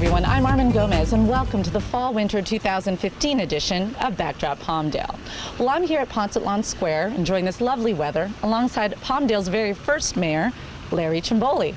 everyone. I'm Armin Gomez, and welcome to the Fall-Winter 2015 edition of Backdrop Palmdale. Well, I'm here at Ponset Lawn Square, enjoying this lovely weather, alongside Palmdale's very first mayor, Larry Cimboli.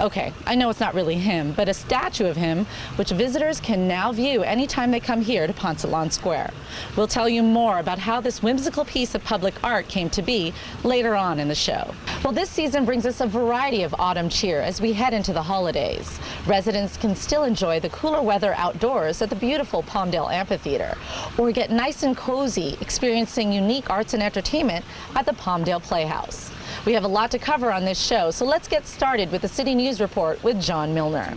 Okay, I know it's not really him, but a statue of him, which visitors can now view anytime they come here to Ponset Lawn Square. We'll tell you more about how this whimsical piece of public art came to be later on in the show. Well, this season brings us a variety of autumn cheer as we head into the holidays. Residents can still enjoy the cooler weather outdoors at the beautiful Palmdale Amphitheater, or get nice and cozy experiencing unique arts and entertainment at the Palmdale Playhouse. We have a lot to cover on this show, so let's get started with the City News Report with John Milner.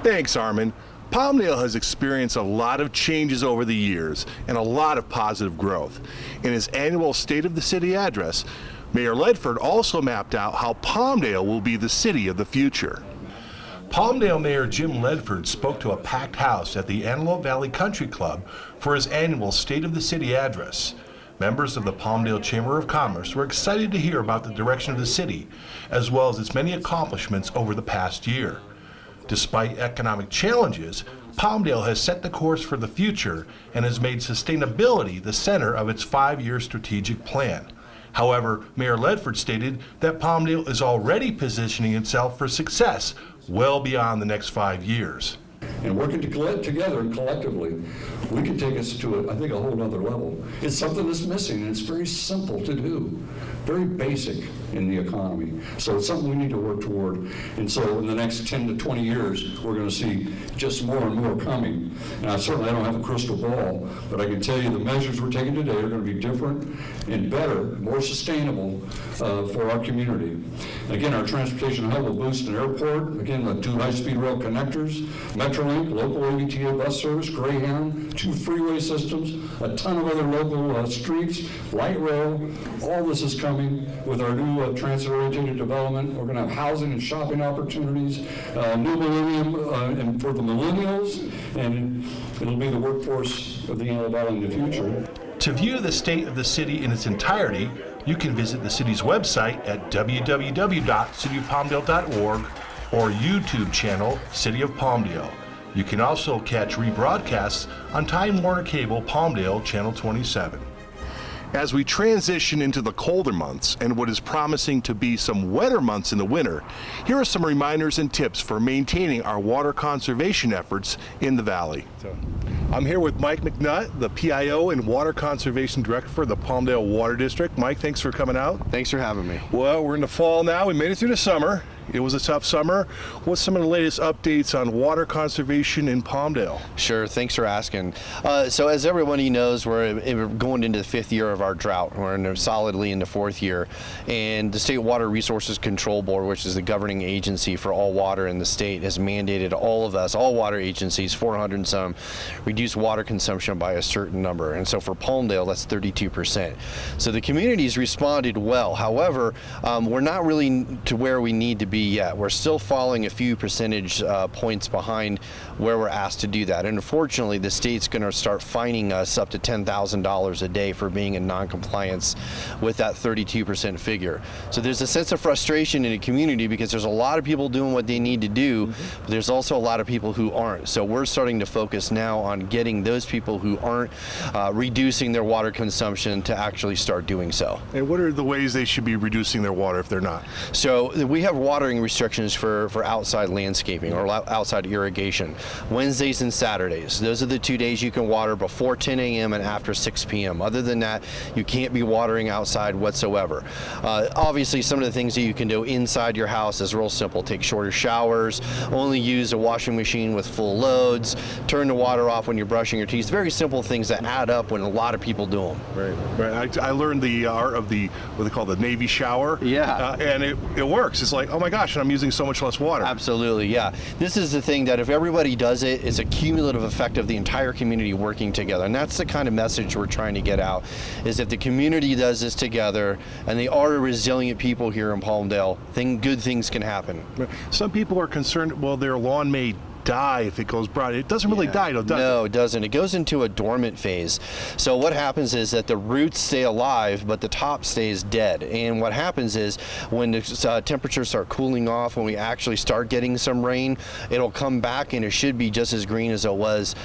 Thanks, Armin. Palmdale has experienced a lot of changes over the years and a lot of positive growth. In his annual State of the City address, Mayor Ledford also mapped out how Palmdale will be the city of the future. Palmdale Mayor Jim Ledford spoke to a packed house at the Antelope Valley Country Club for his annual State of the City address. Members of the Palmdale Chamber of Commerce were excited to hear about the direction of the city, as well as its many accomplishments over the past year. Despite economic challenges, Palmdale has set the course for the future and has made sustainability the center of its 5-year strategic plan. However, Mayor Ledford stated that Palmdale is already positioning itself for success well beyond the next 5 years. And working together and collectively, we can take us to, I think, a whole other level. It's something that's missing, and it's very simple to do, very basic in the economy. So it's something we need to work toward. And so in the next 10 to 20 years, we're going to see just more and more coming. Now, certainly I don't have a crystal ball, but I can tell you the measures we're taking today are going to be different and better, more sustainable for our community. Again, our transportation hub will boost an airport, again, the 2 high-speed rail connectors, Metrolink, local AVTA bus service, Greyhound, 2 freeway systems, a ton of other local streets, light rail. All this is coming with our new transit-oriented development. We're going to have housing and shopping opportunities, new millennium and for the millennials, and it'll be the workforce of the Antelope Valley in the future. To view the state of the city in its entirety, you can visit the city's website at www.cityofpalmdale.org or YouTube channel City of Palmdale. You can also catch rebroadcasts on Time Warner Cable Palmdale Channel 27. As we transition into the colder months and what is promising to be some wetter months in the winter, here are some reminders and tips for maintaining our water conservation efforts in the valley. I'm here with Mike McNutt, the PIO and Water Conservation Director for the Palmdale Water District. Mike, thanks for coming out. Thanks for having me. Well, we're in the fall now. We made it through the summer. It was a tough summer. What's some of the latest updates on water conservation in Palmdale? Sure, thanks for asking. So as everybody knows, we're going into the 5th year of our drought. We're solidly in the 4th year. And the State Water Resources Control Board, which is the governing agency for all water in the state, has mandated all of us, all water agencies, 400 and some, reduce water consumption by a certain number. And so for Palmdale, that's 32%. So the community's responded well. However, we're not really to where we need to be yet. We're still falling a few percentage points behind where we're asked to do that. And unfortunately, the state's going to start fining us up to $10,000 a day for being in non-compliance with that 32% figure. So there's a sense of frustration in the community because there's a lot of people doing what they need to do, but there's also a lot of people who aren't. So we're starting to focus now on getting those people who aren't reducing their water consumption to actually start doing so. And what are the ways they should be reducing their water if they're not? So we have watering restrictions for outside landscaping or outside irrigation. Wednesdays and Saturdays, those are the 2 days you can water before 10 a.m. and after 6 p.m. Other than that, you can't be watering outside whatsoever. Obviously, some of the things that you can do inside your house is real simple. Take shorter showers, only use a washing machine with full loads, turn the water off when you're brushing your teeth. Very simple things that add up when a lot of people do them. Right. I learned the art of the, what they call the Navy shower. Yeah. And it works. It's like, oh my gosh, and I'm using so much less water. Absolutely, yeah. This is the thing that if everybody does it, it's a cumulative effect of the entire community working together. And that's the kind of message we're trying to get out, is if the community does this together, and they are resilient people here in Palmdale, good things can happen. Some people are concerned, well, their lawn may die if it goes brown? It doesn't really die, does it? No, it doesn't. It goes into a dormant phase. So what happens is that the roots stay alive, but the top stays dead. And what happens is when the temperatures start cooling off, when we actually start getting some rain, it'll come back and it should be just as green as it was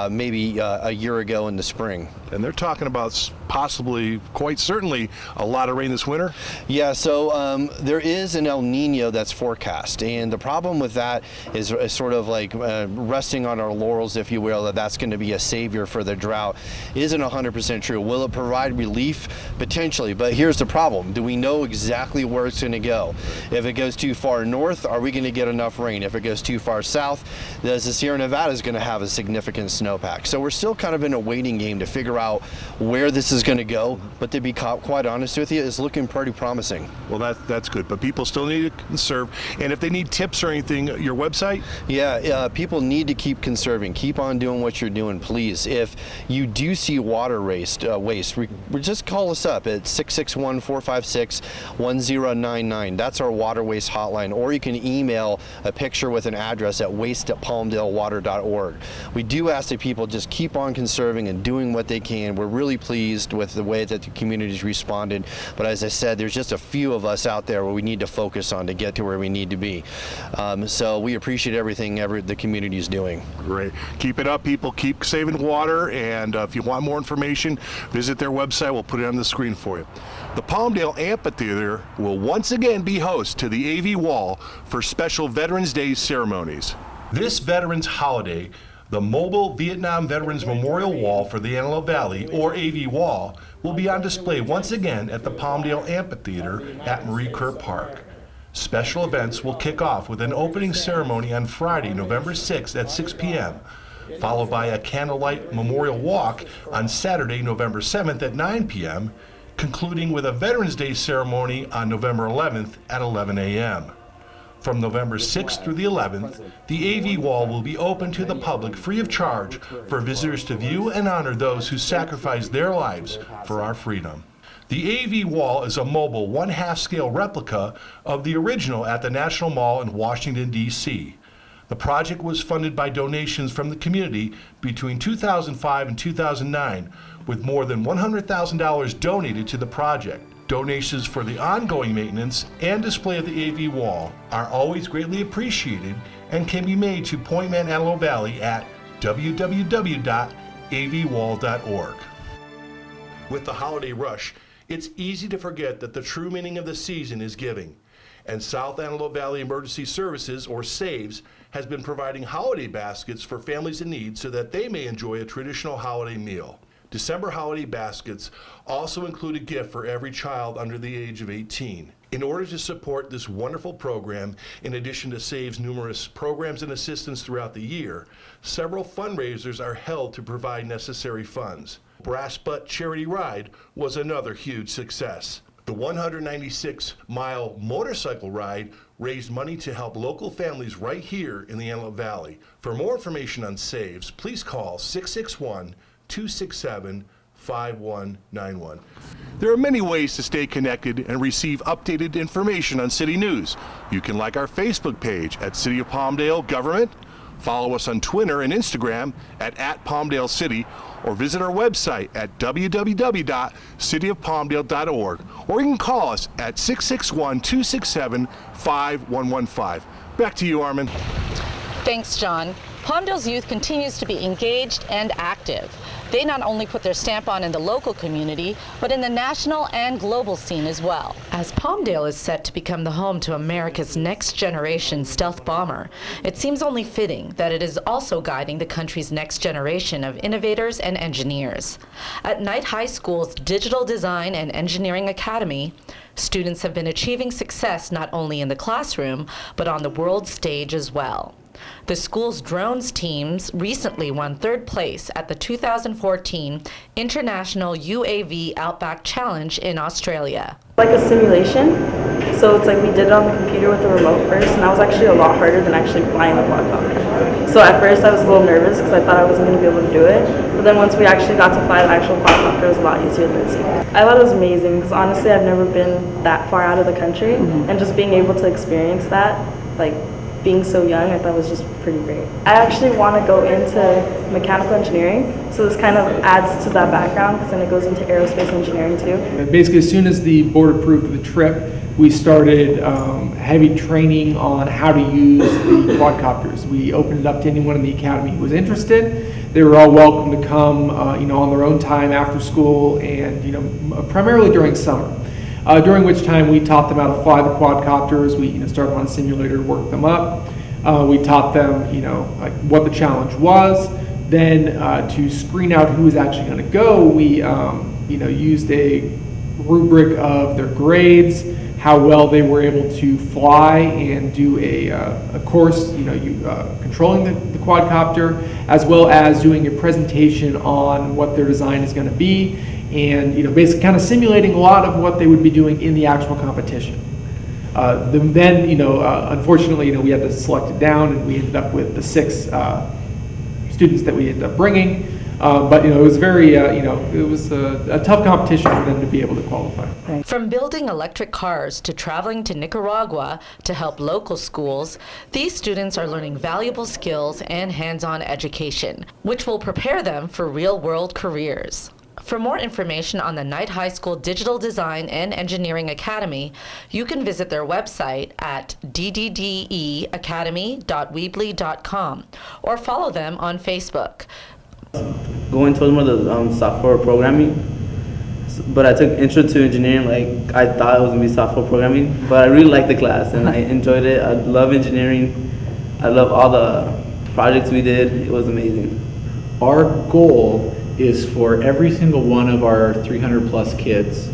maybe a year ago in the spring. And they're talking about possibly, quite certainly, a lot of rain this winter? Yeah, so there is an El Nino that's forecast, and the problem with that is sort of like resting on our laurels, if you will, that that's going to be a savior for the drought isn't 100% true. Will it provide relief? Potentially, but here's the problem. Do we know exactly where it's going to go? If it goes too far north, are we going to get enough rain? If it goes too far south, the Sierra Nevada is going to have a significant snowpack. So we're still kind of in a waiting game to figure out where this is going to go, but to be quite honest with you, it's looking pretty promising. Well, that's good, but people still need to conserve. And if they need tips or anything, your website? Yeah, people need to keep conserving. Keep on doing what you're doing, please. If you do see water waste, just call us up at 661-456-1099. That's our water waste hotline, or you can email a picture with an address at waste@palmdalewater.org. We do ask that people just keep on conserving and doing what they can. We're really pleased with the way that the community's responded, but as I said, there's just a few of us out there where we need to focus on to get to where we need to be. So we appreciate everything the community is doing. Great. Keep it up, people. Keep saving water, and if you want more information, visit their website. We'll put it on the screen for you. The Palmdale Amphitheater will once again be host to the AV Wall for special Veterans Day ceremonies. This Veterans holiday, the mobile Vietnam Veterans Memorial Wall for the Antelope Valley, or AV Wall, will be on display once again at the Palmdale Amphitheater at Marie Kerr Park. Special events will kick off with an opening ceremony on Friday, November 6th at 6 p.m., followed by a candlelight memorial walk on Saturday, November 7th at 9 p.m., concluding with a Veterans Day ceremony on November 11th at 11 a.m. From November 6th through the 11th, the AV Wall will be open to the public free of charge for visitors to view and honor those who sacrificed their lives for our freedom. The AV Wall is a mobile 1/2 scale replica of the original at the National Mall in Washington, D.C. The project was funded by donations from the community between 2005 and 2009, with more than $100,000 donated to the project. Donations for the ongoing maintenance and display of the AV Wall are always greatly appreciated and can be made to Point Man Antelope Valley at www.avwall.org. With the holiday rush, it's easy to forget that the true meaning of the season is giving. And South Antelope Valley Emergency Services, or SAVES, has been providing holiday baskets for families in need so that they may enjoy a traditional holiday meal. December holiday baskets also include a gift for every child under the age of 18. In order to support this wonderful program, in addition to SAVE's numerous programs and assistance throughout the year, several fundraisers are held to provide necessary funds. Brass Butt Charity Ride was another huge success. The 196-mile motorcycle ride raised money to help local families right here in the Antelope Valley. For more information on SAVES, please call 661-267-5191. There are many ways to stay connected and receive updated information on city news. You can like our Facebook page at City of Palmdale Government, follow us on Twitter and Instagram at @Palmdale City, or visit our website at www.cityofpalmdale.org, or you can call us at 661-267-5115. Back to you, Armin. Thanks, John. Palmdale's youth continues to be engaged and active. They not only put their stamp on in the local community, but in the national and global scene as well. As Palmdale is set to become the home to America's next generation stealth bomber, it seems only fitting that it is also guiding the country's next generation of innovators and engineers. At Knight High School's Digital Design and Engineering Academy, students have been achieving success not only in the classroom, but on the world stage as well. The school's drones teams recently won 3rd place at the 2014 International UAV Outback Challenge in Australia. Like a simulation, so it's like we did it on the computer with the remote first, and that was actually a lot harder than actually flying the quadcopter. So at first I was a little nervous because I thought I wasn't going to be able to do it, but then once we actually got to fly the actual quadcopter, it was a lot easier than it seemed. I thought it was amazing because honestly I've never been that far out of the country, and just being able to experience that, like, being so young, I thought was just pretty great. I actually want to go into mechanical engineering, so this kind of adds to that background because then it goes into aerospace engineering too. Basically, as soon as the board approved the trip, we started heavy training on how to use the quadcopters. We opened it up to anyone in the academy who was interested. They were all welcome to come, on their own time after school, and primarily during summer. During which time we taught them how to fly the quadcopters. We started on a simulator to work them up. We taught them, like what the challenge was. Then to screen out who was actually going to go, we, used a rubric of their grades, how well they were able to fly and do a course, controlling the quadcopter, as well as doing a presentation on what their design is going to be, and basically kind of simulating a lot of what they would be doing in the actual competition. Then, unfortunately, we had to select it down, and we ended up with the 6 students that we ended up bringing. But it was very, it was a tough competition for them to be able to qualify. From building electric cars to traveling to Nicaragua to help local schools, these students are learning valuable skills and hands-on education, which will prepare them for real-world careers. For more information on the Knight High School Digital Design and Engineering Academy, you can visit their website at dddeacademy.weebly.com or follow them on Facebook. Going towards more the software programming, but I took intro to engineering. Like I thought it was gonna be software programming, but I really liked the class and I enjoyed it. I love engineering. I love all the projects we did. It was amazing. Our goal is for every single one of our 300 plus kids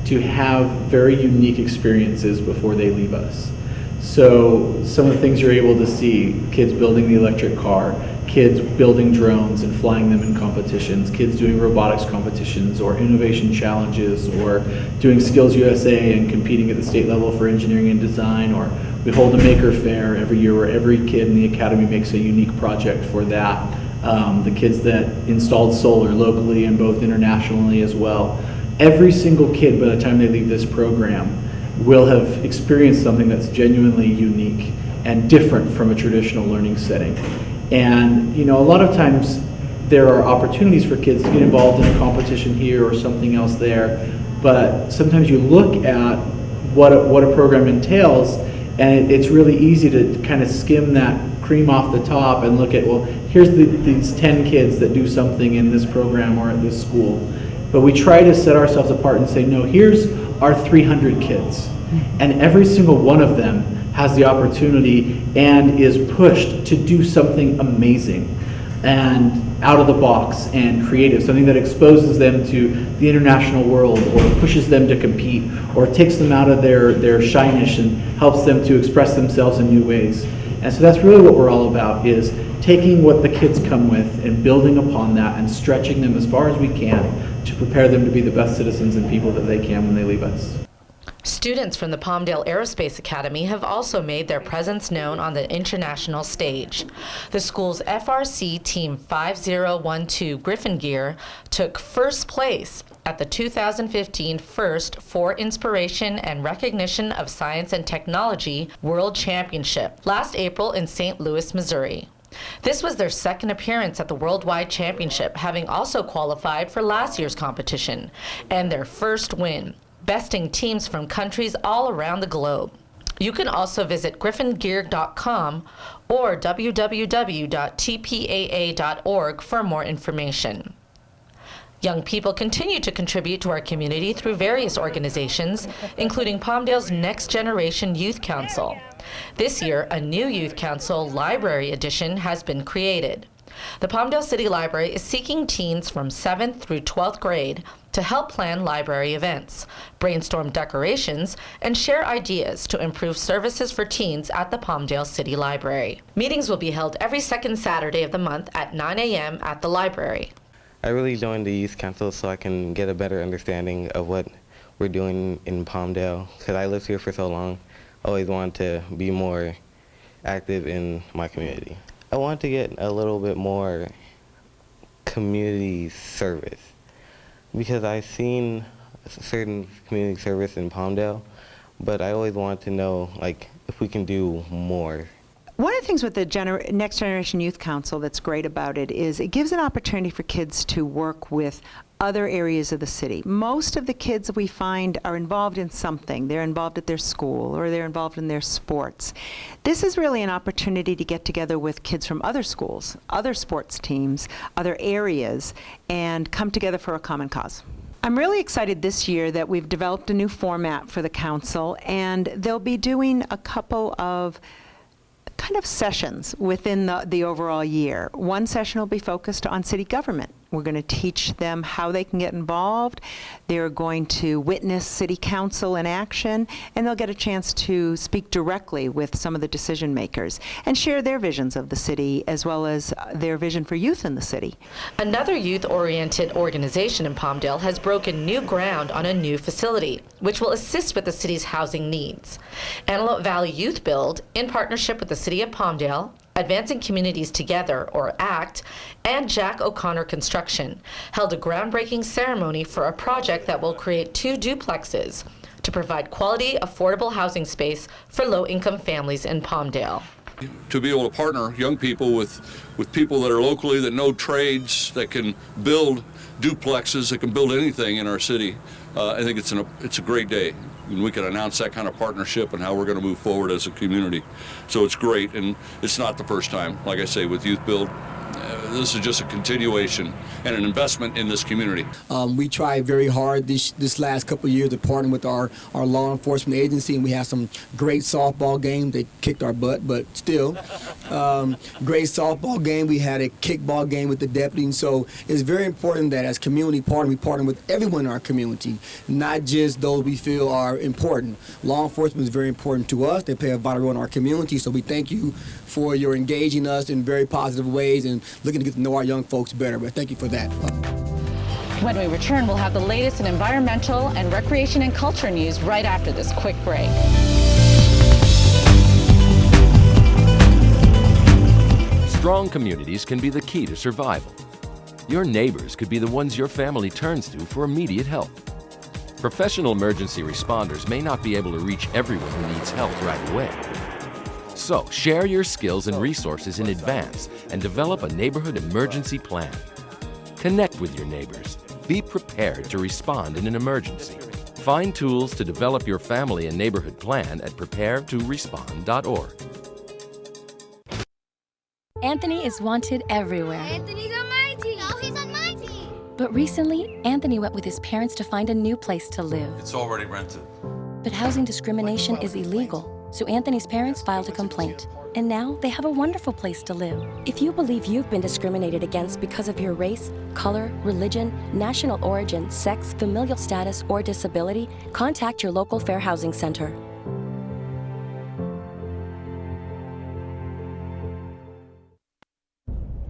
to have very unique experiences before they leave us. So some of the things you're able to see, kids building the electric car, kids building drones and flying them in competitions, kids doing robotics competitions or innovation challenges, or doing Skills USA and competing at the state level for engineering and design, or we hold a maker fair every year where every kid in the academy makes a unique project for that. The kids that installed solar locally and both internationally as well. Every single kid by the time they leave this program will have experienced something that's genuinely unique and different from a traditional learning setting. And a lot of times there are opportunities for kids to get involved in a competition here or something else there, but sometimes you look at what a program entails, and it's really easy to kind of skim that cream off the top and look at, well, here's these 10 kids that do something in this program or at this school. But we try to set ourselves apart and say, no, here's our 300 kids, and every single one of them has the opportunity and is pushed to do something amazing and out of the box and creative, something that exposes them to the international world or pushes them to compete or takes them out of their shyness and helps them to express themselves in new ways. And so that's really what we're all about, is taking what the kids come with and building upon that and stretching them as far as we can to prepare them to be the best citizens and people that they can when they leave us. Students from the Palmdale Aerospace Academy have also made their presence known on the international stage. The school's FRC Team 5012 Griffin Gear took first place at the 2015 First for Inspiration and Recognition of Science and Technology World Championship last April in St. Louis, Missouri. This was their second appearance at the Worldwide Championship, having also qualified for last year's competition, and their first win, besting teams from countries all around the globe. You can also visit griffingear.com or www.tpaa.org for more information. Young people continue to contribute to our community through various organizations, including Palmdale's Next Generation Youth Council. This year, a new Youth Council Library Edition has been created. The Palmdale City Library is seeking teens from 7th through 12th grade to help plan library events, brainstorm decorations, and share ideas to improve services for teens at the Palmdale City Library. Meetings will be held every second Saturday of the month at 9 a.m. at the library. I really joined the Youth Council so I can get a better understanding of what we're doing in Palmdale, because I lived here for so long. I always wanted to be more active in my community. I want to get a little bit more community service, because I've seen certain community service in Palmdale, but I always want to know, like, if we can do more. One of the things with the Next Generation Youth Council that's great about it is it gives an opportunity for kids to work with other areas of the city. Most of the kids we find are involved in something. They're involved at their school or they're involved in their sports. This is really an opportunity to get together with kids from other schools, other sports teams, other areas, and come together for a common cause. I'm really excited this year that we've developed a new format for the council, and they'll be doing a couple of kind of sessions within the overall year. One session will be focused on city government. We're going to teach them how they can get involved. They're going to witness city council in action, and they'll get a chance to speak directly with some of the decision makers and share their visions of the city as well as their vision for youth in the city. Another youth-oriented organization in Palmdale has broken new ground on a new facility, which will assist with the city's housing needs. Antelope Valley Youth Build, in partnership with the City of Palmdale, Advancing Communities Together, or ACT, and Jack O'Connor Construction, held a groundbreaking ceremony for a project that will create 2 duplexes to provide quality, affordable housing space for low-income families in Palmdale. To be able to partner young people with people that are locally, that know trades, that can build duplexes, that can build anything in our city, I think it's a great day. And we can announce that kind of partnership and how we're going to move forward as a community. So it's great, and it's not the first time. Like I say, with Youth Build, this is just a continuation and an investment in this community. We tried very hard this last couple of years to partner with our law enforcement agency, and we had some great softball games. They kicked our butt, but still, great softball game. We had a kickball game with the deputy, and so it's very important that as community partner, we partner with everyone in our community, not just those we feel are important. Law enforcement is very important to us. They play a vital role in our community, so we thank you for your engaging us in very positive ways and looking to get to know our young folks better, but thank you for that. When we return, we'll have the latest in environmental and recreation and culture news right after this quick break. Strong communities can be the key to survival. Your neighbors could be the ones your family turns to for immediate help. Professional emergency responders may not be able to reach everyone who needs help right away. So, share your skills and resources in advance and develop a neighborhood emergency plan. Connect with your neighbors. Be prepared to respond in an emergency. Find tools to develop your family and neighborhood plan at preparetorespond.org. Anthony is wanted everywhere. Anthony's on my team. Oh, he's on my team. But recently, Anthony went with his parents to find a new place to live. It's already rented. But housing discrimination is illegal. So Anthony's parents filed a complaint, and now they have a wonderful place to live. If you believe you've been discriminated against because of your race, color, religion, national origin, sex, familial status, or disability, contact your local Fair Housing Center.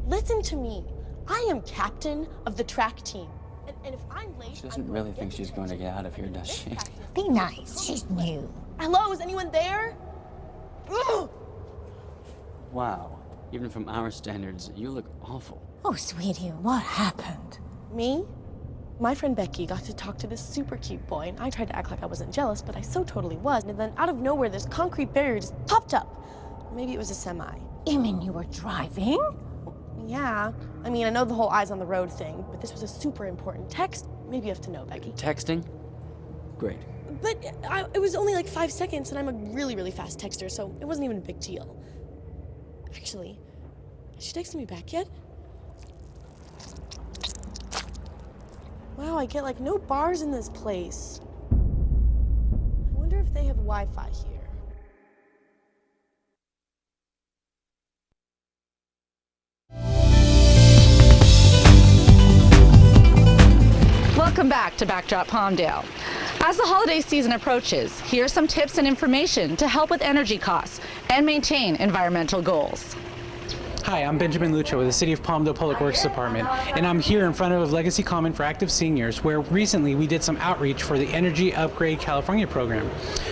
Listen to me. I am captain of the track team. And if I'm late, she doesn't really think she's going to get out of here, does she? Be nice. She's new. Hello, is anyone there? Ugh! Wow. Even from our standards, you look awful. Oh, sweetie, what happened? Me? My friend Becky got to talk to this super cute boy, and I tried to act like I wasn't jealous, but I so totally was. And then out of nowhere, this concrete barrier just popped up. Maybe it was a semi. You mean you were driving? Yeah. I mean, I know the whole eyes on the road thing, but this was a super important text. Maybe you have to know, Becky. Texting? Great. But it was only like 5 seconds, and I'm a really, really fast texter, so it wasn't even a big deal. Actually, has she texted me back yet? Wow, I get like no bars in this place. I wonder if they have Wi-Fi here. Welcome back to Backdrop Palmdale. As the holiday season approaches, here are some tips and information to help with energy costs and maintain environmental goals. Hi, I'm Benjamin Lucha with the City of Palmdale Public Works Department, and I'm here in front of Legacy Common for Active Seniors, where recently we did some outreach for the Energy Upgrade California program.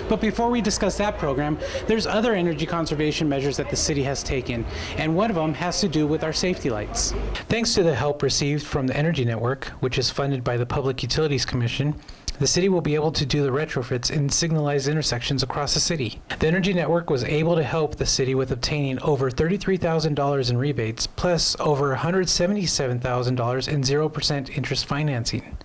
But before we discuss that program, there's other energy conservation measures that the city has taken, and one of them has to do with our safety lights. Thanks to the help received from the Energy Network, which is funded by the Public Utilities Commission, The city will be able to do the retrofits in signalized intersections across the city. The Energy Network was able to help the city with obtaining over $33,000 in rebates, plus over $177,000 in 0% interest financing.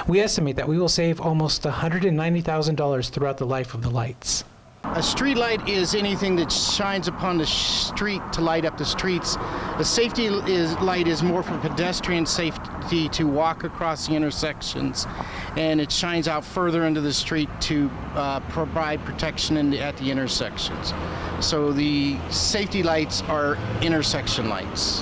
We estimate that we will save almost $190,000 throughout the life of the lights. A street light is anything that shines upon the street to light up the streets. A safety light is more for pedestrian safety to walk across the intersections, and it shines out further into the street to provide protection at the intersections. So the safety lights are intersection lights.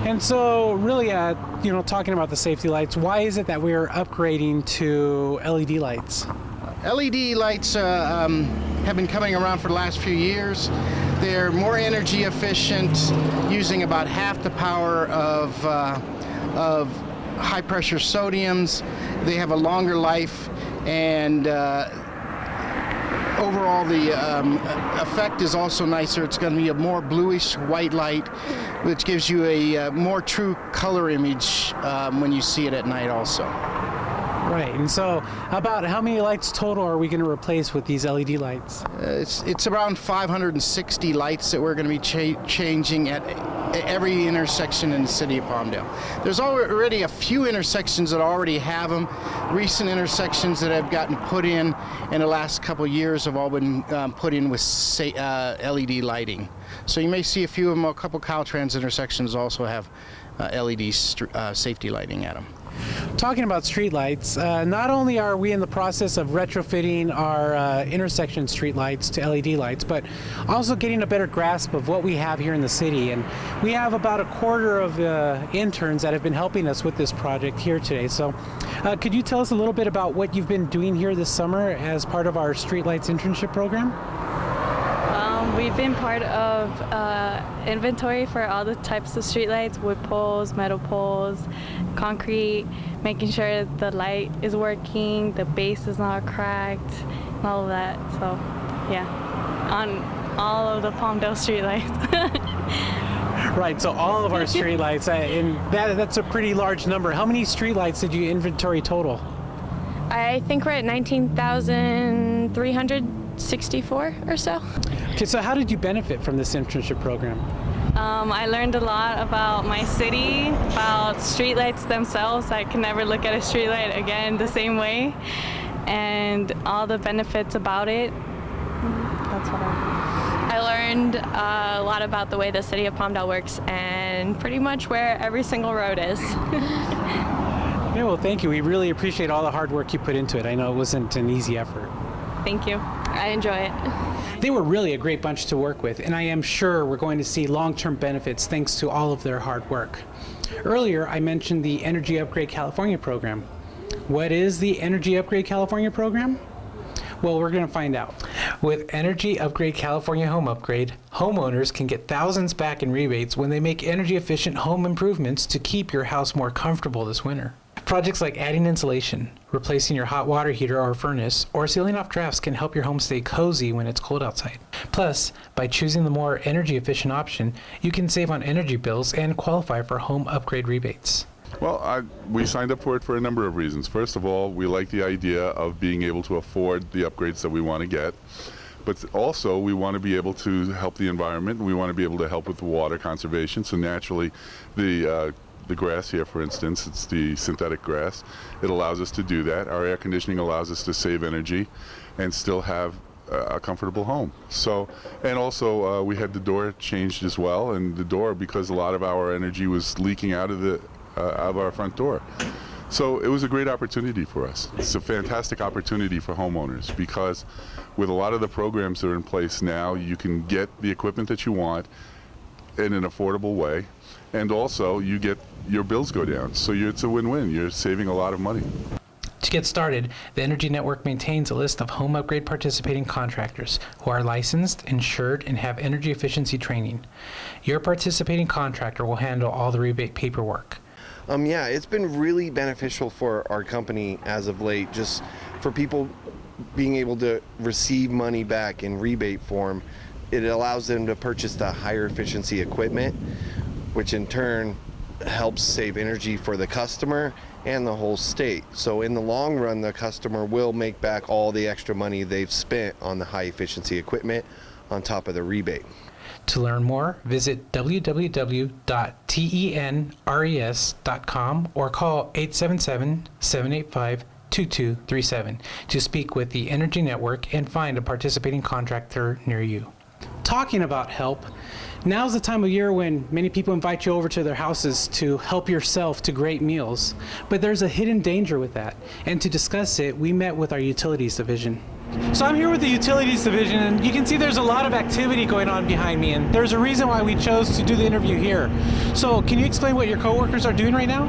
And so really, talking about the safety lights, why is it that we're upgrading to LED lights? LED lights have been coming around for the last few years. They're more energy efficient, using about half the power of high pressure sodiums. They have a longer life, and overall the effect is also nicer. It's going to be a more bluish white light, which gives you a more true color image when you see it at night also. Right, and so about how many lights total are we going to replace with these LED lights? It's around 560 lights that we're going to be changing at every intersection in the city of Palmdale. There's already a few intersections that already have them. Recent intersections that have gotten put in the last couple of years have all been put in with LED lighting. So you may see a few of them. A couple Caltrans intersections also have LED safety lighting at them. Talking about streetlights, not only are we in the process of retrofitting our intersection streetlights to LED lights, but also getting a better grasp of what we have here in the city. And we have about a quarter of interns that have been helping us with this project here today. So could you tell us a little bit about what you've been doing here this summer as part of our Streetlights internship program? We've been part of inventory for all the types of streetlights: wood poles, metal poles, concrete, making sure the light is working, the base is not cracked, and all of that. So, yeah, on all of the Palmdale streetlights. Right, so all of our streetlights, and that's a pretty large number. How many streetlights did you inventory total? I think we're at 19,364 or so. Okay, so how did you benefit from this internship program? I learned a lot about my city, about streetlights themselves. I can never look at a streetlight again the same way, and all the benefits about it. That's what I learned a lot about the way the city of Palmdale works, and pretty much where every single road is. Yeah, well, thank you. We really appreciate all the hard work you put into it. I know it wasn't an easy effort. Thank you. I enjoy it. They were really a great bunch to work with, and I am sure we're going to see long-term benefits thanks to all of their hard work. Earlier, I mentioned the Energy Upgrade California program. What is the Energy Upgrade California program? Well, we're going to find out. With Energy Upgrade California Home Upgrade, homeowners can get thousands back in rebates when they make energy-efficient home improvements to keep your house more comfortable this winter. Projects like adding insulation, replacing your hot water heater or furnace, or sealing off drafts can help your home stay cozy when it's cold outside. Plus, by choosing the more energy-efficient option, you can save on energy bills and qualify for home upgrade rebates. Well, we signed up for it for a number of reasons. First of all, we like the idea of being able to afford the upgrades that we want to get. But also, we want to be able to help the environment. We want to be able to help with the water conservation. So naturally, the grass here, for instance, it's the synthetic grass. It allows us to do that. Our air conditioning allows us to save energy and still have a comfortable home. So, and also we had the door changed as well, and the door, because a lot of our energy was leaking out of our front door. So it was a great opportunity for us. It's a fantastic opportunity for homeowners, because with a lot of the programs that are in place now, you can get the equipment that you want in an affordable way, and also you get your bills go down. So it's a win-win. You're saving a lot of money. To get started, the Energy Network maintains a list of home upgrade participating contractors who are licensed, insured, and have energy efficiency training. Your participating contractor will handle all the rebate paperwork. Yeah, it's been really beneficial for our company as of late, just for people being able to receive money back in rebate form. It allows them to purchase the higher efficiency equipment, which in turn helps save energy for the customer and the whole state. So in the long run, the customer will make back all the extra money they've spent on the high efficiency equipment on top of the rebate. To learn more, visit www.tenres.com or call 877-785-2237 to speak with the Energy Network and find a participating contractor near you. Talking about help, now's the time of year when many people invite you over to their houses to help yourself to great meals. But there's a hidden danger with that. And to discuss it, we met with our Utilities Division. So I'm here with the Utilities Division, and you can see there's a lot of activity going on behind me, and there's a reason why we chose to do the interview here. So can you explain what your coworkers are doing right now?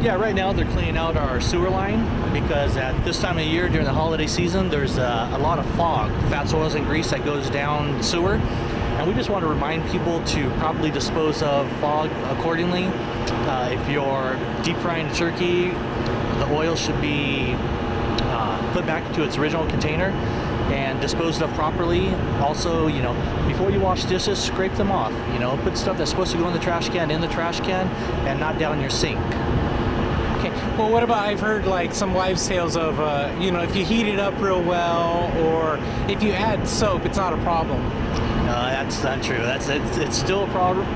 Yeah, right now they're cleaning out our sewer line because at this time of year during the holiday season, there's a lot of fog, fats, oils, and grease that goes down the sewer. And we just want to remind people to properly dispose of fog accordingly. If you're deep frying a turkey, the oil should be put back into its original container and disposed of properly. Also, before you wash dishes, scrape them off. Put stuff that's supposed to go in the trash can and not down your sink. Okay. Well, what about, I've heard like some wives' tales of, if you heat it up real well or if you add soap, it's not a problem. No, that's not true. It's still a problem.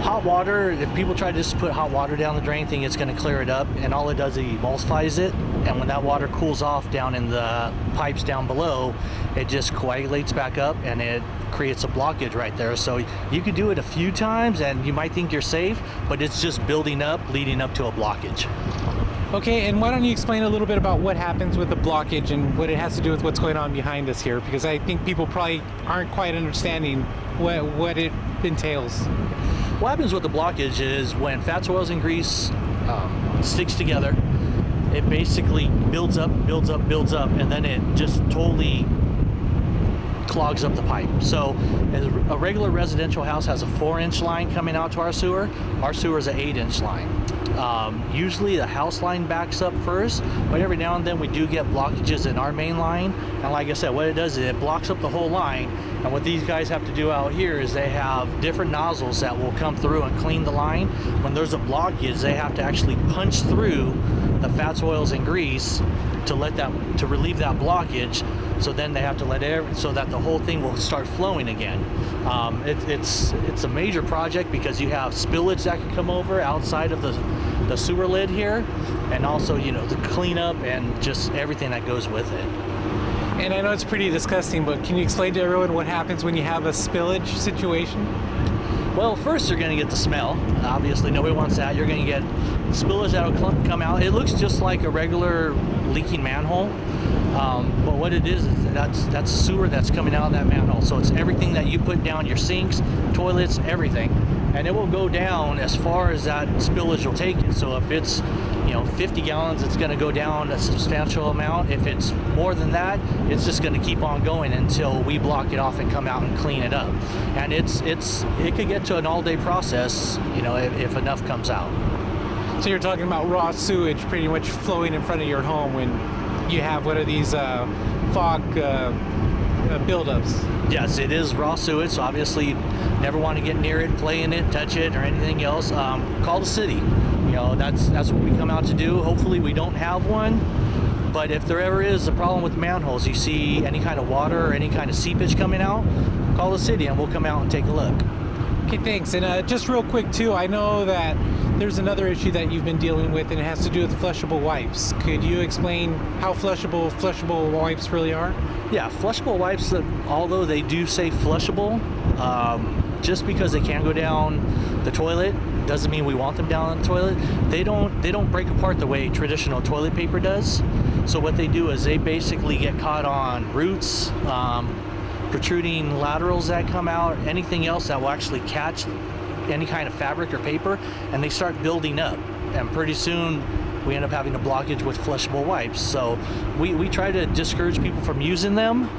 Hot water, if people try to just put hot water down the drain, think it's going to clear it up, and all it does is emulsifies it, and when that water cools off down in the pipes down below, it just coagulates back up and it creates a blockage right there. So you could do it a few times and you might think you're safe, but it's just building up, leading up to a blockage. Okay, and why don't you explain a little bit about what happens with the blockage and what it has to do with what's going on behind us here, because I think people probably aren't quite understanding what it entails. What happens with the blockage is when fats, oils, and grease sticks together, it basically builds up, and then it just totally clogs up the pipe. So as a regular residential house has a 4-inch line coming out to our sewer is an 8-inch line. Usually the house line backs up first, but every now and then we do get blockages in our main line. And like I said, what it does is it blocks up the whole line. And what these guys have to do out here is they have different nozzles that will come through and clean the line. When there's a blockage, they have to actually punch through the fats, oils, and grease to relieve that blockage. So then they have to let air so that the whole thing will start flowing again. It's a major project because you have spillage that can come over outside of the sewer lid here, and also the cleanup and just everything that goes with it. And I know it's pretty disgusting, but can you explain to everyone what happens when you have a spillage situation? Well, first you're going to get the smell. Obviously, nobody wants that. You're going to get spillage that'll come out. It looks just like a regular leaking manhole, but what it is that's a sewer that's coming out of that manhole. So it's everything that you put down, your sinks, toilets, everything, and it will go down as far as that spillage will take it. So if it's 50 gallons, it's going to go down a substantial amount. If it's more than that, it's just going to keep on going until we block it off and come out and clean it up. And it could get to an all-day process, if enough comes out. So you're talking about raw sewage pretty much flowing in front of your home when you have one of these fog buildups. Yes, it is raw sewage, so obviously you never want to get near it, play in it, touch it, or anything else. Call the city. That's what we come out to do. Hopefully we don't have one, but if there ever is a problem with manholes, you see any kind of water or any kind of seepage coming out, call the city and we'll come out and take a look. Okay, thanks. And just real quick too, I know that there's another issue that you've been dealing with, and it has to do with flushable wipes. Could you explain how flushable wipes really are? Yeah, flushable wipes, although they do say flushable, just because they can go down the toilet doesn't mean we want them down the toilet. They don't break apart the way traditional toilet paper does. So what they do is they basically get caught on roots, protruding laterals that come out, anything else that will actually catch any kind of fabric or paper, and they start building up. And pretty soon we end up having a blockage with flushable wipes. So we try to discourage people from using them,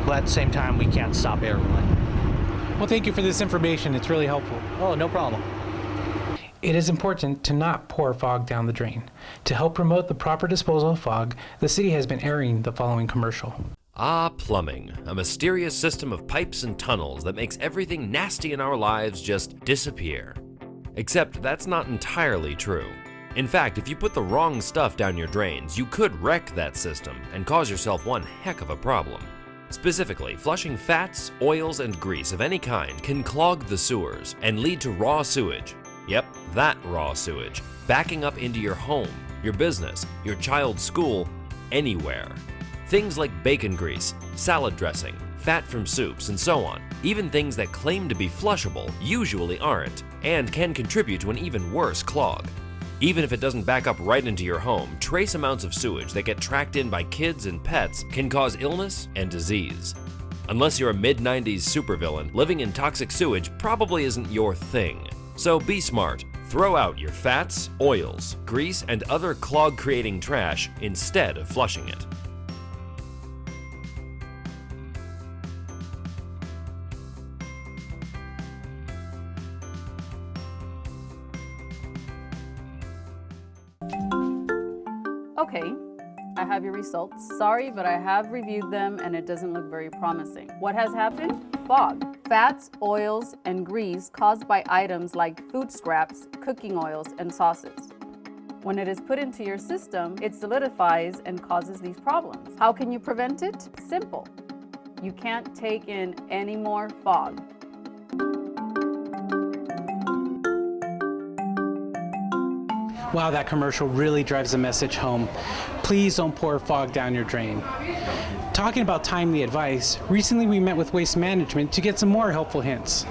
but at the same time we can't stop everyone. Well, thank you for this information. It's really helpful. Oh, no problem. It is important to not pour fog down the drain. To help promote the proper disposal of fog, the city has been airing the following commercial. Ah, plumbing, a mysterious system of pipes and tunnels that makes everything nasty in our lives just disappear. Except that's not entirely true. In fact, if you put the wrong stuff down your drains, you could wreck that system and cause yourself one heck of a problem. Specifically, flushing fats, oils, and grease of any kind can clog the sewers and lead to raw sewage. Yep, that raw sewage, backing up into your home, your business, your child's school, anywhere. Things like bacon grease, salad dressing, fat from soups, and so on. Even things that claim to be flushable usually aren't, and can contribute to an even worse clog. Even if it doesn't back up right into your home, trace amounts of sewage that get tracked in by kids and pets can cause illness and disease. Unless you're a mid-90s supervillain, living in toxic sewage probably isn't your thing. So be smart. Throw out your fats, oils, grease, and other clog-creating trash instead of flushing it. Okay, I have your results. Sorry, but I have reviewed them and it doesn't look very promising. What has happened? Fog. Fats, oils, and grease caused by items like food scraps, cooking oils, and sauces. When it is put into your system, it solidifies and causes these problems. How can you prevent it? Simple. You can't take in any more fog. Wow, that commercial really drives the message home. Please don't pour fog down your drain. Talking about timely advice, recently we met with Waste Management to get some more helpful hints.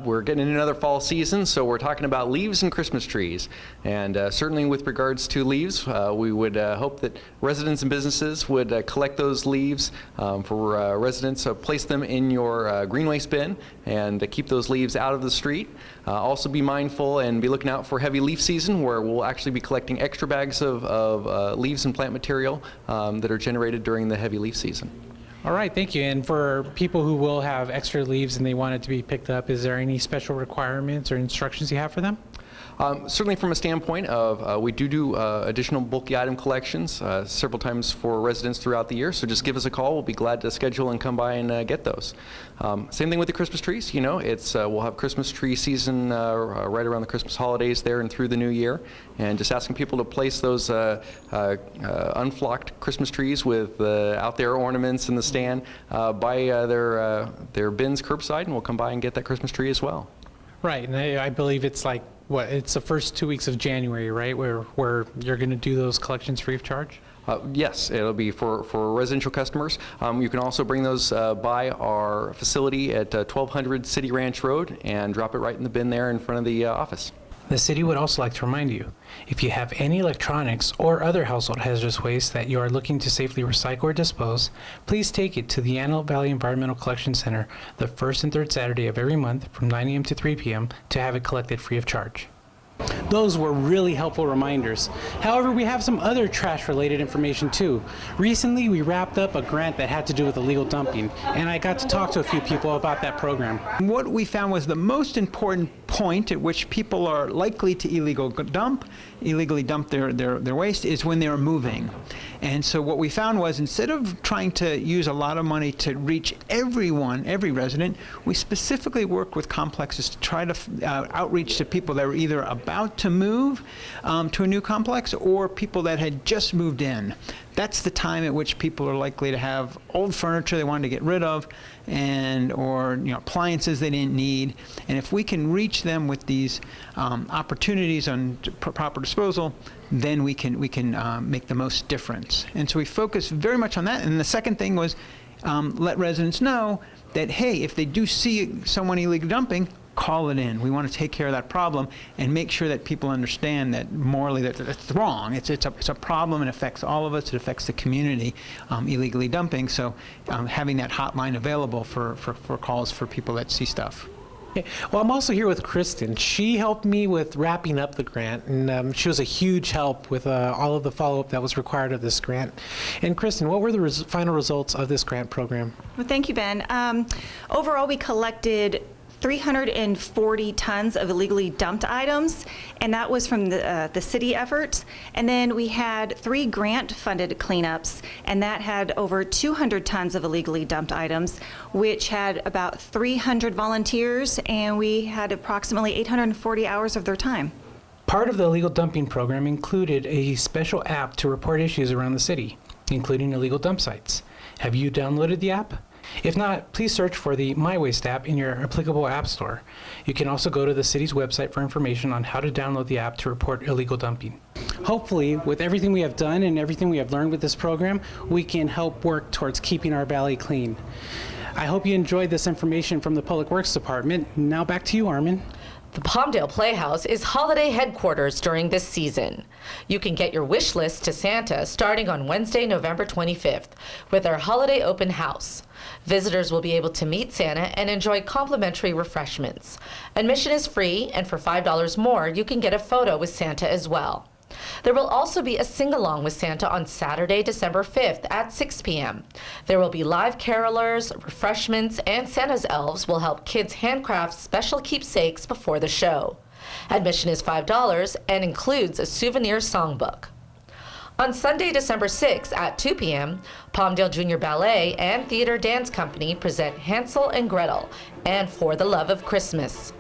We're getting into another fall season, so we're talking about leaves and Christmas trees. And certainly with regards to leaves, we would hope that residents and businesses would collect those leaves for residents, place them in your green waste bin and keep those leaves out of the street. Also be mindful and be looking out for heavy leaf season, where we'll actually be collecting extra bags of leaves and plant material that are generated during the heavy leaf season. All right, thank you. And for people who will have extra leaves and they want it to be picked up, is there any special requirements or instructions you have for them? Certainly from a standpoint of we do additional bulky item collections several times for residents throughout the year, so just give us a call. We'll be glad to schedule and come by and get those. Same thing with the Christmas trees. You know, it's we'll have Christmas tree season right around the Christmas holidays there and through the new year, and just asking people to place those unflocked Christmas trees with out there ornaments in the stand by their bins curbside, and we'll come by and get that Christmas tree as well. Right, and I believe it's like, what, it's the first 2 weeks of January, right, where you're going to do those collections free of charge? Yes, it'll be for residential customers. You can also bring those by our facility at 1200 City Ranch Road and drop it right in the bin there in front of the office. The city would also like to remind you, if you have any electronics or other household hazardous waste that you are looking to safely recycle or dispose, please take it to the Antelope Valley Environmental Collection Center the first and third Saturday of every month from 9 a.m. to 3 p.m. to have it collected free of charge. Those were really helpful reminders. However, we have some other trash-related information too. Recently, we wrapped up a grant that had to do with illegal dumping, and I got to talk to a few people about that program. What we found was the most important point at which people are likely to illegally dump their waste is when they're moving. And so what we found was, instead of trying to use a lot of money to reach everyone, every resident, we specifically worked with complexes to try to outreach to people that were either about to move to a new complex or people that had just moved in. That's the time at which people are likely to have old furniture they wanted to get rid of, or appliances they didn't need. And if we can reach them with these opportunities on proper disposal, then we can make the most difference. And so we focused very much on that. And the second thing was let residents know that, hey, if they do see someone illegally dumping, call it in. We want to take care of that problem and make sure that people understand that morally that it's wrong. It's a problem and affects all of us. It affects the community, illegally dumping. So having that hotline available for calls for people that see stuff. Well, I'm also here with Kristen. She helped me with wrapping up the grant, and she was a huge help with all of the follow-up that was required of this grant. And Kristen, what were the final results of this grant program? Well, thank you, Ben. Overall, we collected 340 tons of illegally dumped items, and that was from the city effort. And then we had 3 grant-funded cleanups, and that had over 200 tons of illegally dumped items, which had about 300 volunteers, and we had approximately 840 hours of their time. Part of the illegal dumping program included a special app to report issues around the city, including illegal dump sites. Have you downloaded the app? If not, please search for the My Waste app in your applicable app store. You can also go to the city's website for information on how to download the app to report illegal dumping. Hopefully, with everything we have done and everything we have learned with this program, we can help work towards keeping our valley clean. I hope you enjoyed this information from the Public Works Department. Now back to you, Armin. The Palmdale Playhouse is holiday headquarters during this season. You can get your wish list to Santa starting on Wednesday, November 25th, with our holiday open house. Visitors will be able to meet Santa and enjoy complimentary refreshments. Admission is free, and for $5 more, you can get a photo with Santa as well. There will also be a sing-along with Santa on Saturday, December 5th at 6 p.m. There will be live carolers, refreshments, and Santa's elves will help kids handcraft special keepsakes before the show. Admission is $5 and includes a souvenir songbook. On Sunday, December 6th at 2 p.m., Palmdale Junior Ballet and Theater Dance Company present Hansel and Gretel and For the Love of Christmas.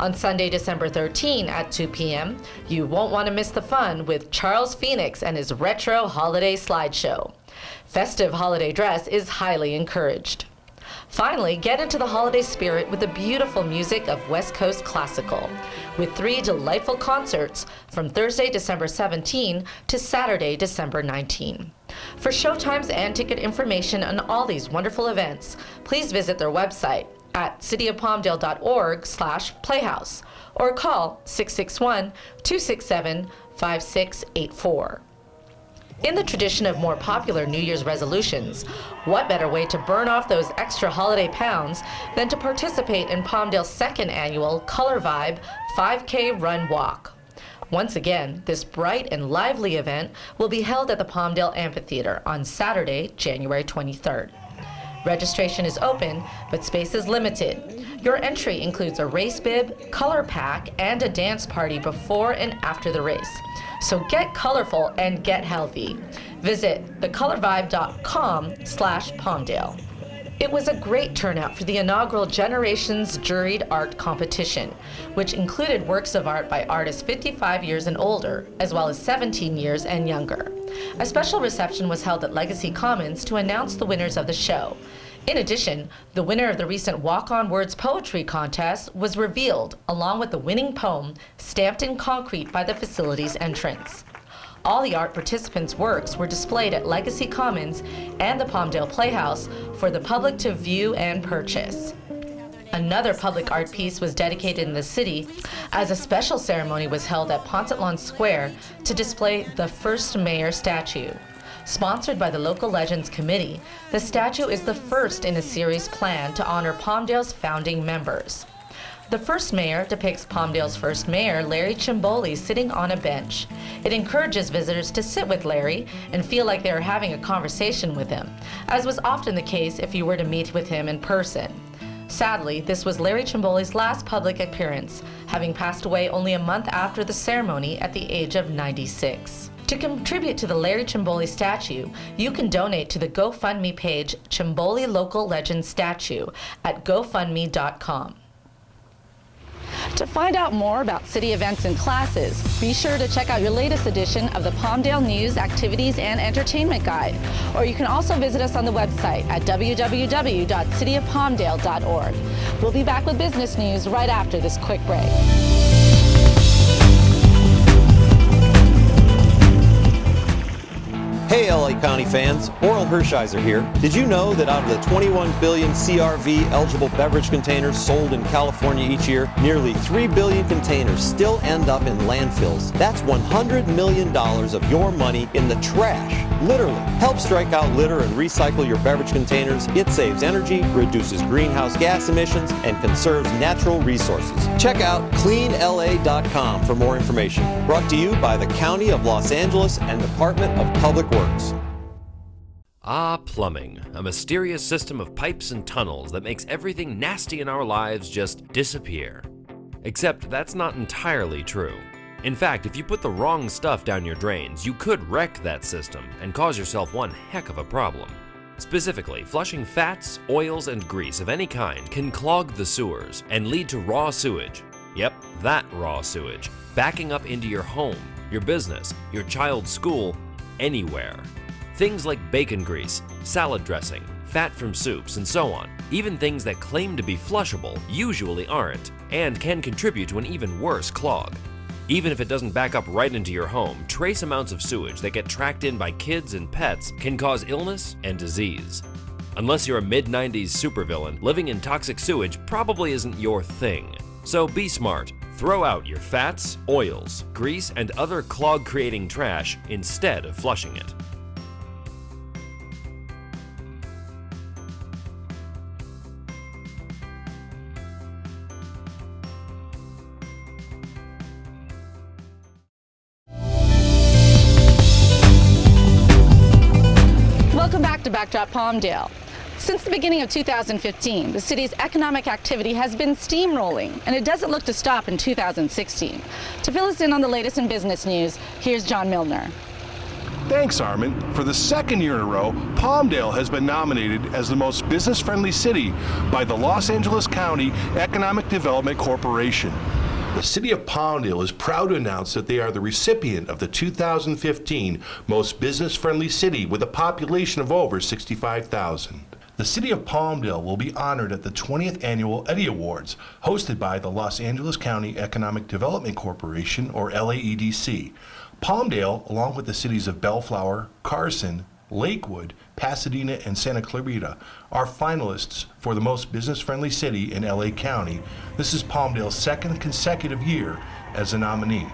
On Sunday, December 13 at 2 p.m., you won't want to miss the fun with Charles Phoenix and his retro holiday slideshow. Festive holiday dress is highly encouraged. Finally, get into the holiday spirit with the beautiful music of West Coast Classical, with 3 delightful concerts from Thursday, December 17 to Saturday, December 19. For showtimes and ticket information on all these wonderful events, please visit their website at cityofpalmdale.org/playhouse or call 661-267-5684. In the tradition of more popular New Year's resolutions, what better way to burn off those extra holiday pounds than to participate in Palmdale's second annual Color Vibe 5K Run Walk. Once again, this bright and lively event will be held at the Palmdale Amphitheater on Saturday, January 23rd. Registration is open, but space is limited. Your entry includes a race bib, color pack, and a dance party before and after the race. So get colorful and get healthy. Visit thecolorvibe.com/Palmdale. It was a great turnout for the inaugural Generations Juried Art Competition, which included works of art by artists 55 years and older, as well as 17 years and younger. A special reception was held at Legacy Commons to announce the winners of the show. In addition, the winner of the recent Walk on Words poetry contest was revealed, along with the winning poem stamped in concrete by the facility's entrance. All the art participants' works were displayed at Legacy Commons and the Palmdale Playhouse for the public to view and purchase. Another public art piece was dedicated in the city as a special ceremony was held at Ponset Lawn Square to display the first mayor statue. Sponsored by the Local Legends Committee, the statue is the first in a series planned to honor Palmdale's founding members. The first mayor depicts Palmdale's first mayor, Larry Cimboli, sitting on a bench. It encourages visitors to sit with Larry and feel like they are having a conversation with him, as was often the case if you were to meet with him in person. Sadly, this was Larry Cimboli's last public appearance, having passed away only a month after the ceremony at the age of 96. To contribute to the Larry Cimboli statue, you can donate to the GoFundMe page Cimboli Local Legend Statue at gofundme.com. To find out more about city events and classes, be sure to check out your latest edition of the Palmdale News, Activities, and Entertainment Guide. Or you can also visit us on the website at www.cityofpalmdale.org. We'll be back with business news right after this quick break. Hey LA County fans, Oral Hershiser here. Did you know that out of the 21 billion CRV eligible beverage containers sold in California each year, nearly 3 billion containers still end up in landfills? That's $100 million of your money in the trash. Literally. Help strike out litter and recycle your beverage containers. It saves energy, reduces greenhouse gas emissions, and conserves natural resources. Check out cleanla.com for more information. Brought to you by the County of Los Angeles and Department of Public Works. Ah, plumbing, a mysterious system of pipes and tunnels that makes everything nasty in our lives just disappear. Except that's not entirely true. In fact, if you put the wrong stuff down your drains, you could wreck that system and cause yourself one heck of a problem. Specifically, flushing fats, oils, and grease of any kind can clog the sewers and lead to raw sewage. Yep, that raw sewage, backing up into your home, your business, your child's school, anywhere. Things like bacon grease, salad dressing, fat from soups, and so on. Even things that claim to be flushable usually aren't, and can contribute to an even worse clog. Even if it doesn't back up right into your home, trace amounts of sewage that get tracked in by kids and pets can cause illness and disease. Unless you're a mid-90s supervillain, living in toxic sewage probably isn't your thing. So be smart. Throw out your fats, oils, grease, and other clog-creating trash instead of flushing it. Welcome back to Backdrop Palmdale. Since the beginning of 2015, the city's economic activity has been steamrolling, and it doesn't look to stop in 2016. To fill us in on the latest in business news, here's John Milner. Thanks, Armin. For the second year in a row, Palmdale has been nominated as the most business-friendly city by the Los Angeles County Economic Development Corporation. The City of Palmdale is proud to announce that they are the recipient of the 2015 Most Business-Friendly City with a population of over 65,000. The City of Palmdale will be honored at the 20th Annual Eddie Awards, hosted by the Los Angeles County Economic Development Corporation, or LAEDC. Palmdale, along with the cities of Bellflower, Carson, Lakewood, Pasadena, and Santa Clarita, are finalists for the most business-friendly city in LA County. This is Palmdale's second consecutive year as a nominee.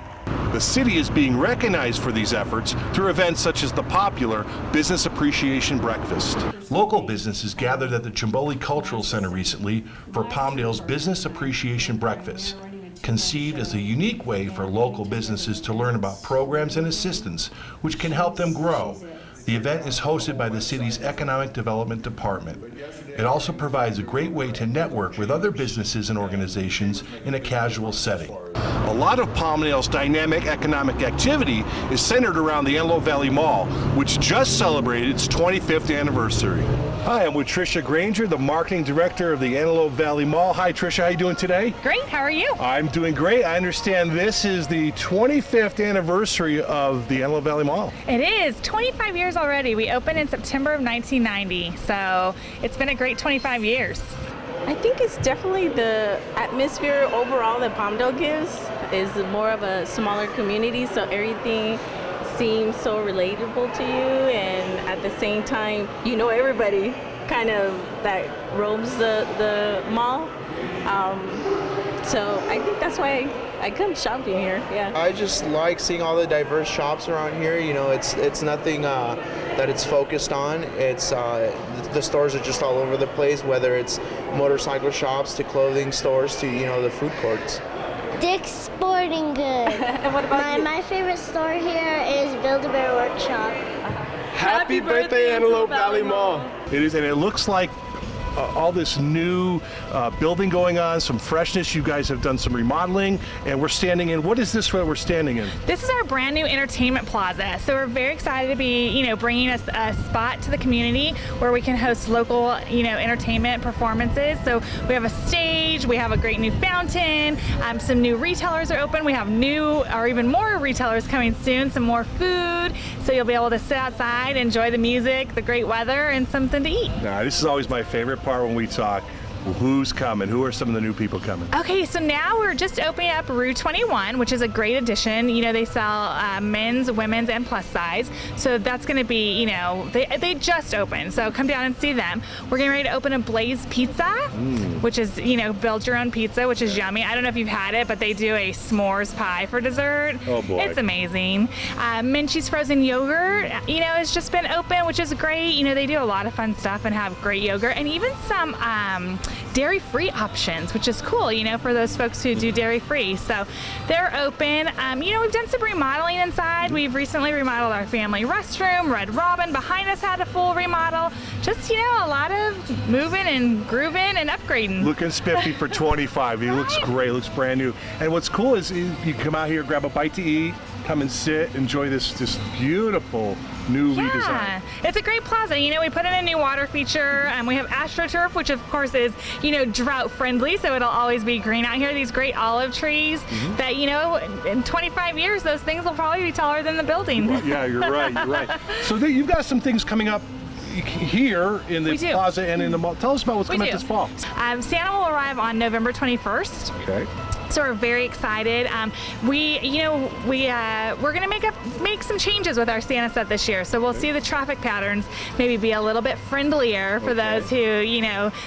The city is being recognized for these efforts through events such as the popular Business Appreciation Breakfast. Local businesses gathered at the Chimboli Cultural Center recently for Palmdale's Business Appreciation Breakfast, conceived as a unique way for local businesses to learn about programs and assistance which can help them grow. The event is hosted by the city's Economic Development Department. It also provides a great way to network with other businesses and organizations in a casual setting. A lot of Palmdale's dynamic economic activity is centered around the Antelope Valley Mall, which just celebrated its 25th anniversary. Hi, I'm with Tricia Granger, the marketing director of the Antelope Valley Mall. Hi, Tricia, how are you doing today? Great, how are you? I'm doing great. I understand this is the 25th anniversary of the Antelope Valley Mall. It is 25 years already. We opened in September of 1990, so it's been a great 25 years. I think it's definitely the atmosphere overall that Palmdale gives is more of a smaller community, so everything seems so relatable to you, and at the same time, you know everybody kind of that roams the mall. So I think that's why I come shopping here. Yeah. I just like seeing all the diverse shops around here. You know, it's nothing that it's focused on. It's the stores are just all over the place, whether it's motorcycle shops to clothing stores to, you know, the food courts. Dick's Sporting Goods. And what about my favorite store here is Build-A-Bear Workshop. Happy birthday, Antelope Valley Mall. It is, and it looks like all this new building going on, some freshness. You guys have done some remodeling, and we're standing in, what is this that we're standing in? This is our brand new entertainment plaza. So we're very excited to be, bringing us a spot to the community where we can host local, entertainment performances. So we have a stage, we have a great new fountain, some new retailers are open. We have new, or even more retailers coming soon, some more food. So you'll be able to sit outside, enjoy the music, the great weather, and something to eat. Now, this is always my favorite part when we talk. Who's coming? Who are some of the new people coming? Okay, so now we're just opening up Rue 21, which is a great addition. They sell men's, women's, and plus size. So that's going to be, they just opened. So come down and see them. We're getting ready to open a Blaze Pizza, which is, build your own pizza, which is yummy. I don't know if you've had it, but they do a s'mores pie for dessert. Oh boy. It's amazing. Minchie's Frozen Yogurt, has just been open, which is great. They do a lot of fun stuff and have great yogurt, and even some dairy-free options, which is cool, for those folks who do dairy-free. So they're open. We've done some remodeling inside. We've recently remodeled our family restroom. Red Robin behind us had a full remodel. Just, a lot of moving and grooving and upgrading. Looking spiffy for 25. He looks great, looks brand new. And what's cool is you come out here, grab a bite to eat, come and sit, enjoy this beautiful new redesign. It's a great plaza. We put in a new water feature, and we have AstroTurf, which of course is, drought friendly, so it'll always be green out here. These great olive trees that, in 25 years, those things will probably be taller than the building. Yeah, you're right. So you've got some things coming up here in the plaza and in the mall. Tell us about what's coming up this fall. Santa will arrive on November 21st. Okay. So we're very excited. We're gonna make some changes with our Santa set this year. So we'll see the traffic patterns maybe be a little bit friendlier for those who,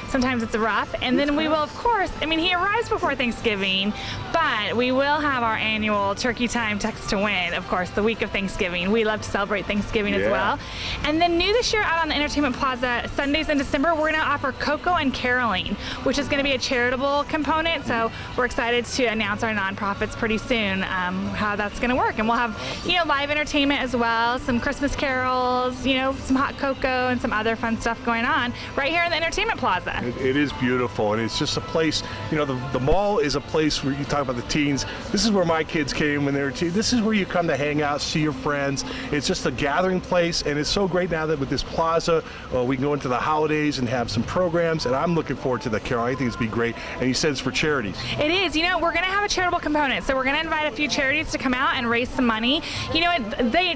sometimes it's rough. And then we will, of course, he arrives before Thanksgiving, but we will have our annual Turkey Time Text to Win, of course, the week of Thanksgiving. We love to celebrate Thanksgiving as well. And then new this year out on the Entertainment Plaza, Sundays in December, we're gonna offer Cocoa and Caroling, which is gonna be a charitable component. So we're excited to announce our nonprofits pretty soon, how that's going to work. And we'll have, live entertainment as well, some Christmas carols, some hot cocoa and some other fun stuff going on right here in the Entertainment Plaza. It is beautiful, and it's just a place, the mall is a place where you talk about the teens. This is where my kids came when they were teens. This is where you come to hang out, see your friends. It's just a gathering place, and it's so great now that with this plaza, we can go into the holidays and have some programs, and I'm looking forward to the carol. I think it's going to be great. And you said it's for charities. It is. We're going to have a charitable component, so we're going to invite a few charities to come out and raise some money.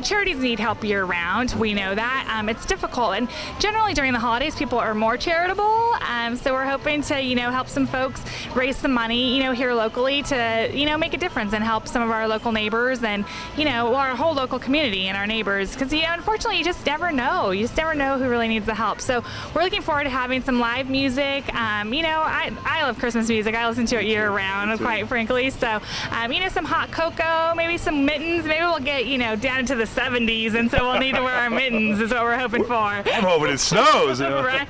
Charities need help year-round. We know that. It's difficult, and generally during the holidays, people are more charitable. So we're hoping to, help some folks raise some money, here locally to, make a difference and help some of our local neighbors and, our whole local community and our neighbors. Because, unfortunately, you just never know. You just never know who really needs the help. So we're looking forward to having some live music. I love Christmas music. I listen to it year-round, quite frankly. So, some hot cocoa, maybe some mittens. Maybe we'll get, down into the 70s, and so we'll need to wear our mittens is what we're hoping for. I'm hoping it snows. Right?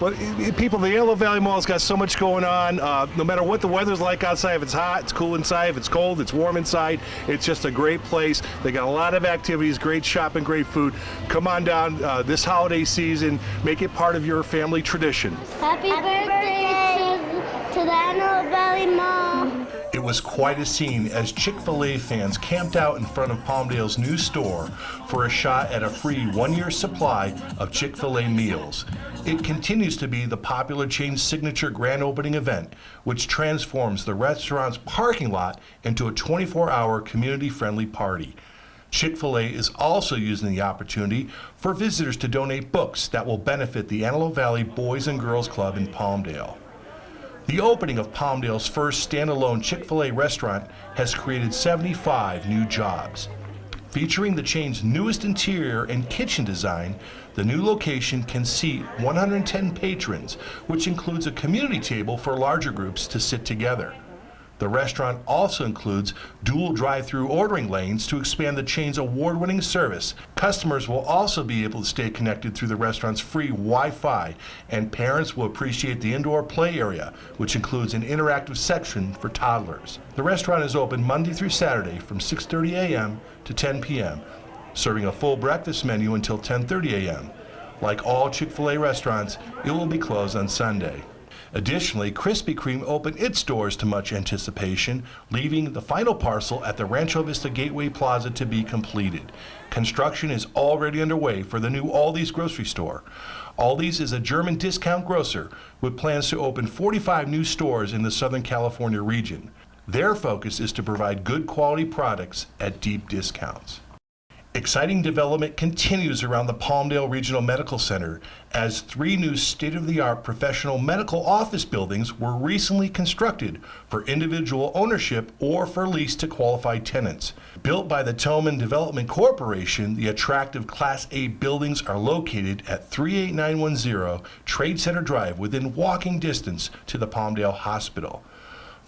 But people, the Antelope Valley Mall's got so much going on. No matter what the weather's like outside, if it's hot, it's cool inside. If it's cold, it's warm inside. It's just a great place. They got a lot of activities, great shopping, great food. Come on down this holiday season. Make it part of your family tradition. Happy birthday to the Antelope Valley Mall. It was quite a scene as Chick-fil-A fans camped out in front of Palmdale's new store for a shot at a free one-year supply of Chick-fil-A meals. It continues to be the popular chain's signature grand opening event, which transforms the restaurant's parking lot into a 24-hour community-friendly party. Chick-fil-A is also using the opportunity for visitors to donate books that will benefit the Antelope Valley Boys and Girls Club in Palmdale. The opening of Palmdale's first standalone Chick-fil-A restaurant has created 75 new jobs. Featuring the chain's newest interior and kitchen design, the new location can seat 110 patrons, which includes a community table for larger groups to sit together. The restaurant also includes dual drive-through ordering lanes to expand the chain's award-winning service. Customers will also be able to stay connected through the restaurant's free Wi-Fi, and parents will appreciate the indoor play area, which includes an interactive section for toddlers. The restaurant is open Monday through Saturday from 6:30 a.m. to 10 p.m., serving a full breakfast menu until 10:30 a.m. Like all Chick-fil-A restaurants, it will be closed on Sunday. Additionally, Krispy Kreme opened its doors to much anticipation, leaving the final parcel at the Rancho Vista Gateway Plaza to be completed. Construction is already underway for the new Aldi's grocery store. Aldi's is a German discount grocer with plans to open 45 new stores in the Southern California region. Their focus is to provide good quality products at deep discounts. Exciting development continues around the Palmdale Regional Medical Center as 3 new state-of-the-art professional medical office buildings were recently constructed for individual ownership or for lease to qualified tenants. Built by the Tillman Development Corporation, the attractive Class A buildings are located at 38910 Trade Center Drive within walking distance to the Palmdale Hospital.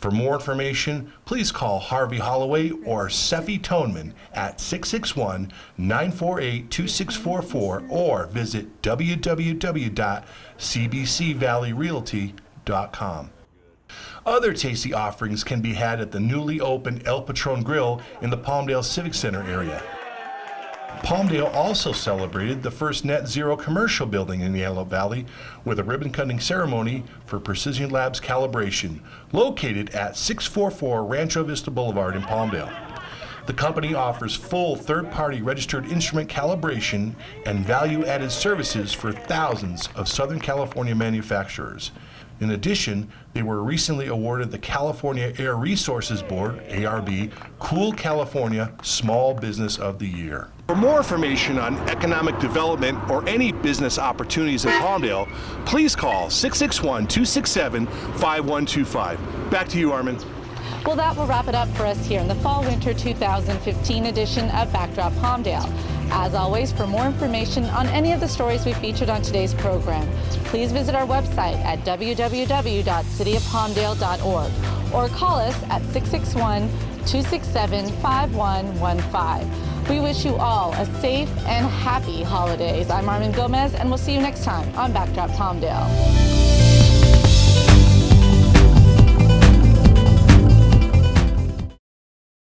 For more information, please call Harvey Holloway or Seffi Toneman at 661-948-2644 or visit www.cbcvalleyrealty.com. Other tasty offerings can be had at the newly opened El Patron Grill in the Palmdale Civic Center area. Palmdale also celebrated the first net zero commercial building in the Antelope Valley with a ribbon cutting ceremony for Precision Labs Calibration, located at 644 Rancho Vista Boulevard in Palmdale. The company offers full third-party registered instrument calibration and value-added services for thousands of Southern California manufacturers. In addition, they were recently awarded the California Air Resources Board, ARB, Cool California Small Business of the Year. For more information on economic development or any business opportunities in Palmdale, please call 661-267-5125. Back to you, Armin. Well, that will wrap it up for us here in the Fall-Winter 2015 edition of Backdrop Palmdale. As always, for more information on any of the stories we featured on today's program, please visit our website at www.cityofpalmdale.org or call us at 661-267-5115. We wish you all a safe and happy holidays. I'm Armin Gomez, and we'll see you next time on Backdrop Palmdale.